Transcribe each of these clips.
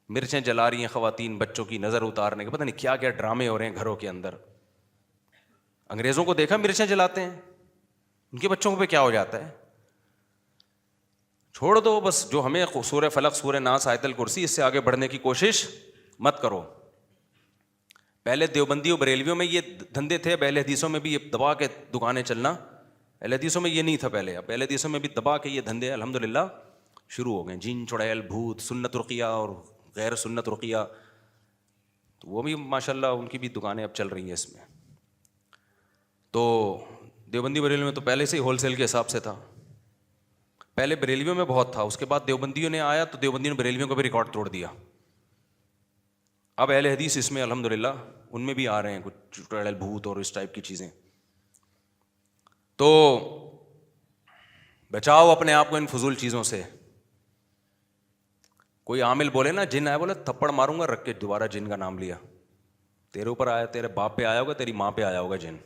مرچیں جلا رہی ہیں خواتین بچوں کی نظر اتارنے کے، پتہ نہیں کیا کیا ڈرامے ہو رہے ہیں گھروں کے اندر. انگریزوں کو دیکھا مرچیں جلاتے ہیں، ان کے بچوں پہ کیا ہو جاتا ہے. چھوڑ دو بس، جو ہمیں سورہ فلق سورہ ناس آیت الکرسی، اس سے آگے بڑھنے کی کوشش مت کرو. پہلے دیوبندیوں بریلویوں میں یہ دھندے تھے، اہل حدیثوں میں بھی یہ دبا کے دکانیں چلنا، اہل حدیثوں میں یہ نہیں تھا پہلے، اب اہل حدیثوں میں بھی دبا کے یہ دھندے الحمدللہ شروع ہو گئے. جن چڑیل بھوت سنت رقیہ اور غیر سنت رقیہ، تو وہ بھی ماشاءاللہ ان کی بھی دکانیں اب چل رہی ہیں اس میں. تو دیوبندی بریلوی میں تو پہلے سے ہی ہول سیل کے حساب سے تھا. پہلے بریلویوں میں بہت تھا، اس کے بعد دیوبندیوں نے آیا تو دیوبندیوں نے بریلویوں کا بھی ریکارڈ توڑ دیا. اب اہل حدیث اس میں الحمدللہ ان میں بھی آ رہے ہیں کچھ چڑیل بھوت اور اس ٹائپ کی چیزیں. تو بچاؤ اپنے آپ کو ان فضول چیزوں سے. کوئی عامل بولے نا جن آیا، بولے تھپڑ ماروں گا، رکھ کے دوبارہ جن کا نام لیا. تیرے اوپر آیا، تیرے باپ پہ آیا ہوگا، تیری ماں پہ آیا ہوگا جن.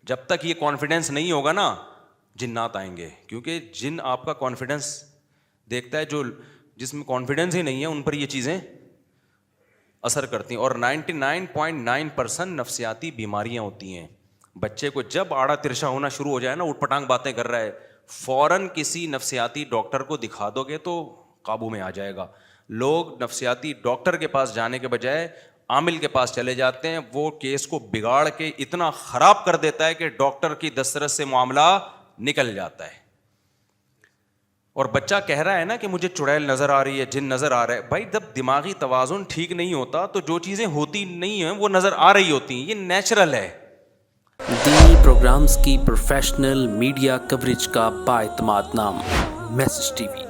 جب تک یہ کانفیڈنس نہیں ہوگا نا، جنات آئیں گے. کیونکہ جن آپ کا کانفیڈنس دیکھتا ہے، جو جس میں کانفیڈنس ہی نہیں ہے ان پر یہ چیزیں اثر کرتی ہیں. اور 99.9% نفسیاتی بیماریاں ہوتی ہیں. بچے کو جب آڑا ترشا ہونا شروع ہو جائے نا، اٹھ پٹانگ باتیں کر رہا ہے، فوراً کسی نفسیاتی ڈاکٹر کو دکھا دو گے تو قابو میں آ جائے گا. لوگ نفسیاتی ڈاکٹر کے پاس جانے کے بجائے عامل کے پاس چلے جاتے ہیں. وہ کیس کو بگاڑ کے اتنا خراب کر دیتا ہے کہ ڈاکٹر کی دسترس سے معاملہ نکل جاتا ہے. اور بچہ کہہ رہا ہے نا کہ مجھے چڑیل نظر آ رہی ہے، جن نظر آ رہا ہے. بھائی جب دماغی توازن ٹھیک نہیں ہوتا تو جو چیزیں ہوتی نہیں ہیں وہ نظر آ رہی ہوتی ہیں، یہ نیچرل ہے. دینی پروگرامز کی پروفیشنل میڈیا کوریج کا بااعتماد نام، میسج ٹی وی.